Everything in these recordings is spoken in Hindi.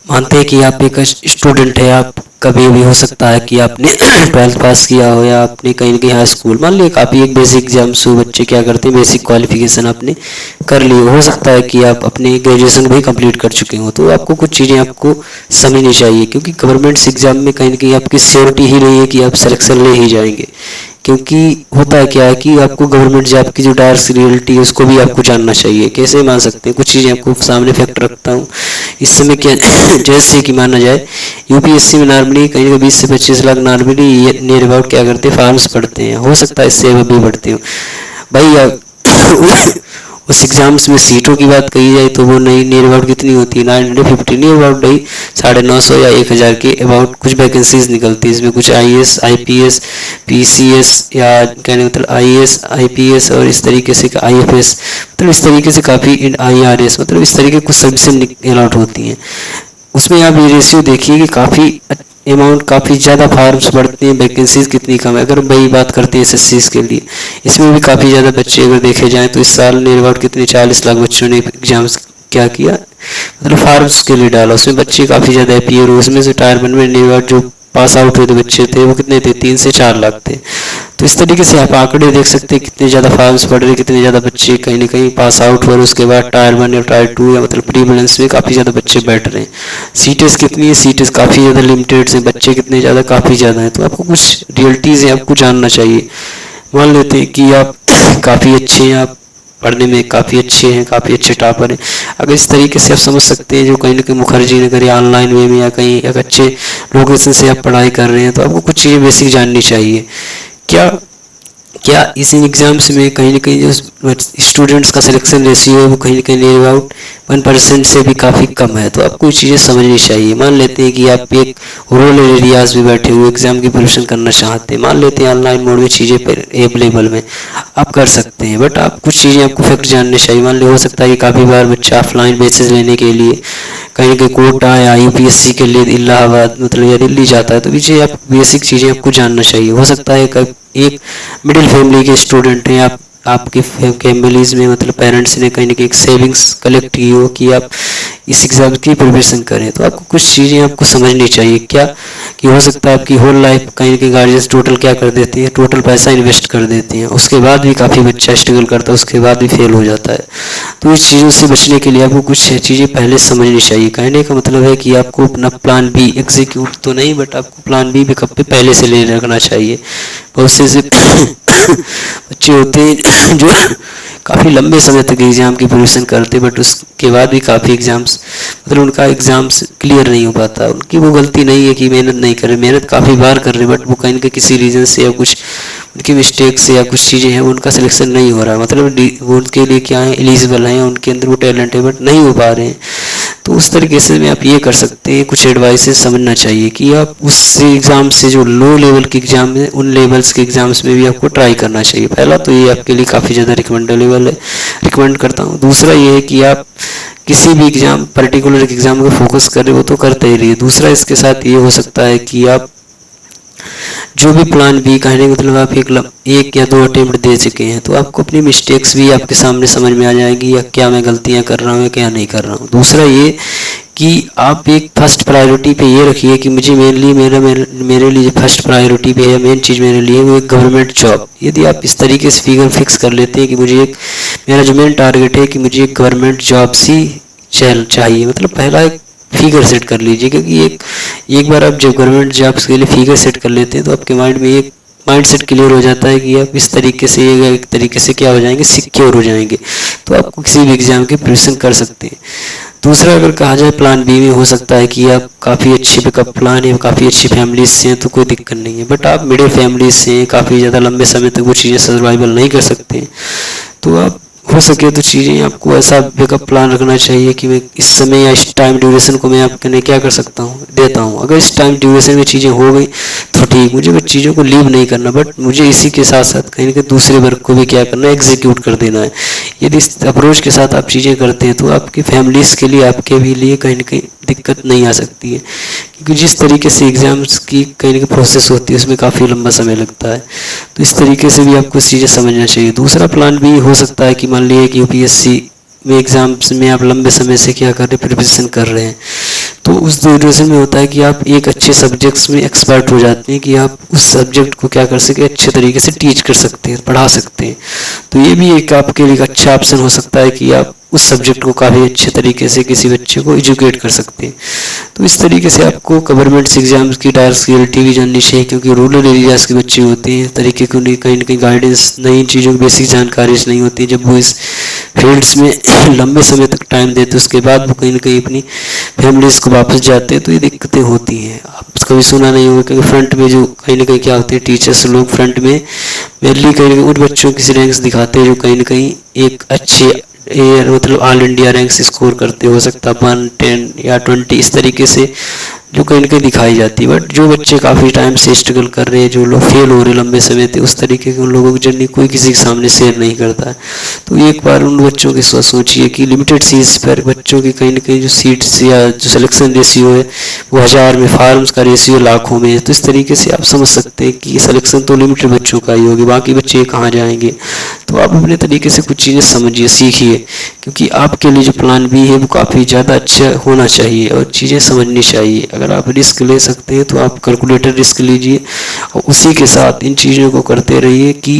मानते हैं कि आप एक स्टूडेंट है, आप कभी भी हो सकता है कि आपने 12th पास किया हो या आपने कहीं ना कहीं हाई स्कूल, मान लीजिए काफ़ी एक बेसिक एग्जाम्स हो, बच्चे क्या करते हैं बेसिक क्वालिफिकेशन आपने कर ली हो सकता है कि आप अपनी ग्रेजुएशन भी कंप्लीट कर चुके हो, तो आपको कुछ चीज़ें आपको समझनी चाहिए, क्योंकि गवर्नमेंट एग्जाम में कहीं ना कहीं आपकी श्योरिटी ही नहीं है कि आप सिलेक्शन ले ही जाएंगे। क्योंकि होता है क्या है कि आपको गवर्नमेंट जॉब की जो डार्क रियलिटी है उसको भी आपको जानना चाहिए। कैसे मान सकते हैं, कुछ चीज़ें आपको सामने फैक्ट रखता हूँ इस समय क्या जैसे कि माना जाए यूपीएससी में नॉर्मली कहीं ना 20 से 25 लाख नॉर्मली नियर अबाउट क्या करते हैं, फॉर्म्स पढ़ते हैं, हो सकता है इससे भी बढ़ते हो भाई। उस एग्जाम्स में सीटों की बात कही जाए तो वो नई नियर अबाउट कितनी होती है, 950 नियर अबाउट भाई 950 या 1000 के अबाउट कुछ वैकेंसीज निकलती है। इसमें कुछ आईएएस आईपीएस पीसीएस या कहने मतलब आईएएस आईपीएस और इस तरीके से आईएफएस, मतलब इस तरीके से काफ़ी आईआरएस, मतलब इस तरीके कुछ सर्विसेज अलॉट होती हैं। उसमें आप ये रेशियो देखिए कि काफ़ी अमाउंट काफ़ी ज़्यादा फॉर्म्स बढ़ते हैं, वैकेंसीज कितनी कम है। अगर वही बात करते हैं एसएससीज के लिए, इसमें भी काफ़ी ज़्यादा बच्चे अगर देखे जाएँ तो इस साल नियर अबाउट कितने 40 लाख बच्चों ने एग्जाम्स क्या किया, मतलब फॉर्म्स के लिए डाला। उसमें बच्चे काफ़ी ज़्यादा अपीयर हुए, उसमें से टायर 1 में नियर अबाउट जो पास आउट हुए थे बच्चे थे वो कितने थे, 3 से 4 लाख थे। तो इस तरीके से आप आंकड़े देख सकते हैं कितने ज़्यादा फॉर्म्स पड़ रहे, कितने ज़्यादा बच्चे कहीं ना कहीं पास आउट हुए, उसके बाद टायर 1 या टायर 2 या मतलब प्री प्रीलिम्स में काफ़ी ज़्यादा बच्चे बैठ रहे हैं। सीटेस कितनी है, सीटेस काफ़ी ज़्यादा लिमिटेड हैं, बच्चे कितने ज़्यादा काफ़ी ज़्यादा हैं। तो आपको कुछ रियलिटीज़ हैं आपको जानना चाहिए। मान लेते हैं कि आप काफ़ी अच्छे हैं, आप पढ़ने में काफ़ी अच्छे हैं, काफ़ी अच्छे टॉपर हैं, अगर इस तरीके से आप समझ सकते हैं जो कहीं ना कहीं मुखर्जी नगर या ऑनलाइन वे में या कहीं एक अच्छे लोकेशन से आप पढ़ाई कर रहे हैं, तो आपको कुछ चीज़ें बेसिक जाननी चाहिए। क्या क्या इस एग्ज़ाम्स में कहीं ना कहीं जो स्टूडेंट्स का सिलेक्शन रेशियो है वो कहीं ना कहीं नियर अबाउट 1% से भी काफ़ी कम है, तो आपको ये चीज़ें समझनी चाहिए। मान लेते हैं कि आप एक रूरल एरियाज में बैठे हुए एग्ज़ाम की प्रिपरेशन करना चाहते हैं, मान लेते हैं ऑनलाइन मोड में चीज़ें अवेलेबल में आप कर सकते हैं, बट आप कुछ चीज़ें आपको फैक्ट जानने चाहिए। मान ली हो सकता है कि काफ़ी बार बच्चा ऑफलाइन बेसिस लेने के लिए कहीं ना कहीं कोटा या यूपीएससी के लिए इलाहाबाद मतलब या दिल्ली जाता है, तो ये आप बेसिक चीज़ें आपको जानना चाहिए। हो सकता है एक मिडिल फैमिली के स्टूडेंट हैं आप, आपके फैमिलीज में मतलब पेरेंट्स ने कहीं ना कहीं एक सेविंग्स कलेक्ट की हो कि आप इस एग्ज़ाम की प्रिपरेशन करें, तो आपको कुछ चीज़ें आपको समझनी चाहिए। क्या कि हो सकता है आपकी होल लाइफ कहीं ना कहीं गार्जियंस टोटल क्या कर देती है, टोटल पैसा इन्वेस्ट कर देती हैं, उसके बाद भी काफ़ी बच्चा स्ट्रगल करता है, उसके बाद भी फेल हो जाता है। तो इस चीज़ों से बचने के लिए आपको कुछ चीज़ें पहले समझनी चाहिए। कहने का मतलब है कि आपको अपना प्लान बी एग्जीक्यूट तो नहीं, बट आपको प्लान बी बैकअप पे पहले से ले रखना चाहिए। बहुत से बच्चे होते हैं जो काफ़ी लंबे समय तक एग्ज़ाम की प्रिपरेशन करते, बट उसके बाद भी काफ़ी एग्ज़ाम्स मतलब उनका एग्ज़ाम्स क्लियर नहीं हो पाता। उनकी वो गलती नहीं है कि मेहनत नहीं कर रहे, मेहनत काफ़ी बार कर रहे, बट वो कहीं ना कहीं किसी रीज़न से या कुछ उनकी मिस्टेक से या कुछ चीज़ें हैं उनका सिलेक्शन नहीं हो रहा, मतलब वो उनके लिए क्या है एलिजिबल हैं, उनके अंदर वो टैलेंट है बट नहीं हो पा रहे हैं। तो उस तरीके से में आप ये कर सकते हैं, कुछ एडवाइसेस समझना चाहिए कि आप उस एग्ज़ाम से जो लो लेवल के एग्ज़ाम है उन लेवल्स के एग्ज़ाम्स में भी आपको ट्राई करना चाहिए। पहला तो ये आपके लिए काफ़ी ज़्यादा रिकमेंडेबल है, रिकमेंड करता हूँ। दूसरा ये है कि आप किसी भी एग्ज़ाम पर्टिकुलर एग्ज़ाम को फोकस कर रहे हो तो करते ही रहिए। दूसरा इसके साथ ये हो सकता है कि आप जो भी प्लान बी कहने का मतलब आप एक या दो अटेम्प्ट दे चुके हैं, तो आपको अपनी मिस्टेक्स भी आपके सामने समझ में आ जाएगी या क्या मैं गलतियां कर रहा हूँ या क्या नहीं कर रहा हूँ। दूसरा ये कि आप एक फर्स्ट प्रायोरिटी पे ये रखिए कि मुझे मेनली मेरे लिए फर्स्ट प्रायोरिटी पे है, मेन चीज़ मेरे लिए वो एक गवर्नमेंट जॉब। यदि आप इस तरीके से फिगर फिक्स कर लेते हैं कि मुझे एक मेरा जो मेन टारगेट है कि मुझे एक गवर्नमेंट जॉब सी चाहिए, मतलब पहला एक फिगर सेट कर लीजिए, क्योंकि एक बार आप जब गवर्नमेंट जॉब्स के लिए फिगर सेट कर लेते हैं तो आपके माइंड में एक माइंड सेट क्लियर हो जाता है कि आप इस तरीके से एक तरीके से क्या हो जाएंगे, सिक्योर हो जाएंगे, तो आपको किसी भी एग्ज़ाम की प्रिपरेशन कर सकते हैं। दूसरा अगर कहा जाए प्लान बी में हो सकता है कि आप काफ़ी अच्छी पिकअप प्लान है, काफ़ी अच्छी फैमिलीज से हैं तो कोई दिक्कत नहीं है, बट आप मिडिल फैमिलीज से हैं, काफ़ी ज़्यादा लंबे समय तक वो चीज़ें सर्वाइवल नहीं कर सकते हैं, तो आप हो सके तो चीज़ें आपको ऐसा बैकअप प्लान रखना चाहिए कि मैं इस समय या इस टाइम ड्यूरेशन को मैं आपके क्या कर सकता हूँ, देता हूँ। अगर इस टाइम ड्यूरेशन में चीज़ें हो गई तो ठीक, मुझे बस चीज़ों को लीव नहीं करना, बट मुझे इसी के साथ साथ कहीं ना कहीं दूसरे वर्क को भी क्या करना है, एग्जीक्यूट कर देना है। यदि इस अप्रोच के साथ आप चीज़ें करते हैं तो आपकी फैमिलीज़ के लिए आपके भी लिए कहीं ना कहीं दिक्कत नहीं आ सकती है, क्योंकि जिस तरीके से एग्ज़ाम्स की कहीं ना कहीं प्रोसेस होती है उसमें काफ़ी लंबा समय लगता है। तो इस तरीके से भी आपको चीज़ें समझना चाहिए। दूसरा प्लान भी हो सकता है कि मान लीजिए कि यूपीएससी में एग्ज़ाम्स में आप लंबे समय से क्या कर रहे हैं, प्रिपरेशन कर रहे हैं, तो उस ड्यूरेशन में होता है कि आप एक अच्छे सब्जेक्ट्स में एक्सपर्ट हो जाते हैं कि आप उस सब्जेक्ट को क्या कर सके, अच्छे तरीके से टीच कर सकते हैं, पढ़ा सकते हैं। तो ये भी एक आपके लिए अच्छा ऑप्शन हो सकता है कि आप उस सब्जेक्ट को काफ़ी अच्छे तरीके से किसी बच्चे को एजुकेट कर सकते हैं। तो इस तरीके से आपको गवर्नमेंट एग्जाम्स की टास्क रियलिटी भी जाननी चाहिए, क्योंकि रूरल एरियाज़ के बच्चे होते हैं, तरीके की उन्हें कहीं ना कहीं गाइडेंस, नई चीज़ों की बेसिक जानकारी नहीं होती। जब वो इस फील्ड्स में लंबे समय तक टाइम देते उसके बाद वो कहीं ना कहीं अपनी फैमिलीज़ को वापस जाते हैं, तो ये दिक्कतें होती हैं। आप कभी सुना नहीं होगा, क्योंकि फ्रंट में जो कहीं ना कहीं क्या होते हैं, टीचर्स लोग फ्रंट में मेनली कहीं ना कहीं उन बच्चों की रैंक्स दिखाते हैं जो कहीं ना कहीं एक अच्छे मतलब ऑल इंडिया रैंक्स स्कोर करते, हो सकता है 1, 10 या 20, इस तरीके से जो कहीं ना कहीं दिखाई जाती है। बट जो बच्चे काफ़ी टाइम से स्ट्रगल कर रहे हैं, जो लोग फेल हो रहे हैं लंबे समय से, उस तरीके के उन लोगों की जर्नी कोई किसी के सामने शेयर नहीं करता है। तो एक बार उन बच्चों की सोचिए कि लिमिटेड सीट्स पर बच्चों की कहीं ना कहीं जो सीट्स या जो सिलेक्शन रेशियो है वो 1000 में, फॉर्म्स का रेशियो लाखों में है। तो इस तरीके से आप समझ सकते हैं कि सिलेक्शन तो लिमिटेड बच्चों का ही होगी, बाकी बच्चे कहाँ जाएंगे। तो आप अपने तरीके से कुछ चीज़ें समझिए, सीखिए, क्योंकि आपके लिए जो प्लान बी है वो काफ़ी ज़्यादा अच्छा होना चाहिए और चीज़ें समझनी चाहिए। अगर आप रिस्क ले सकते हैं तो आप कैलकुलेटेड रिस्क लीजिए और उसी के साथ इन चीज़ों को करते रहिए कि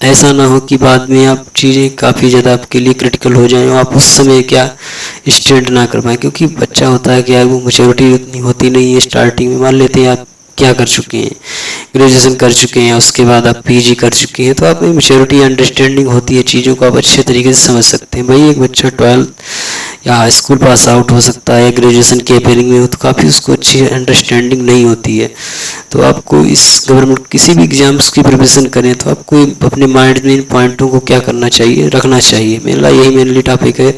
ऐसा ना हो कि बाद में आप चीज़ें काफ़ी ज़्यादा आपके लिए क्रिटिकल हो जाएं और आप उस समय क्या स्टैंड ना कर पाएँ। क्योंकि बच्चा होता है क्या, वो मैच्योरिटी उतनी होती नहीं है स्टार्टिंग में। मान लेते हैं आप क्या कर चुके हैं, ग्रेजुएशन कर चुके हैं, उसके बाद आप पीजी कर चुके हैं, तो आप में मैच्योरिटी अंडरस्टैंडिंग होती है, चीज़ों को आप अच्छे तरीके से समझ सकते हैं। भाई एक बच्चा 12 या हाई स्कूल पास आउट हो सकता है, ग्रेजुएशन के पेयरिंग में हो, तो काफ़ी उसको अच्छी अंडरस्टैंडिंग नहीं होती है। तो आपको इस गवर्नमेंट किसी भी एग्जाम्स की प्रिपरेशन करें तो आपको अपने माइंड में इन पॉइंटों को क्या करना चाहिए, रखना चाहिए। मेरा यही मेनली टॉपिक है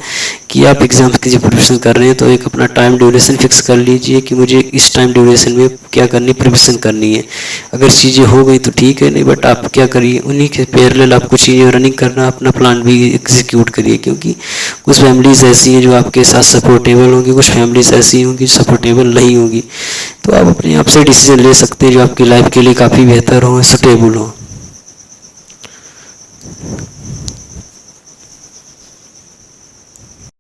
कि आप एग्जाम्स की जो प्रिपरेशन कर रहे हैं तो एक अपना टाइम ड्यूरेशन फिक्स कर लीजिए कि मुझे इस टाइम ड्यूरेशन में क्या करनी, प्रिपरेशन करनी है। अगर चीज़ें हो गई तो ठीक है, नहीं बट आप क्या करिए, उन्हीं के पैरेलल आपको चीज़ें रनिंग करना, अपना प्लान भी एग्जीक्यूट करिए। क्योंकि कुछ फैमिलीज़ ऐसी हैं जो आपके साथ सपोर्टेबल होंगी, कुछ फैमिलीज़ ऐसी होंगी जो सपोर्टेबल नहीं होंगी। तो आप अपने आप से डिसीजन ले सकते हैं जो आपकी लाइफ के लिए काफ़ी बेहतर हो, सुटेबल हो।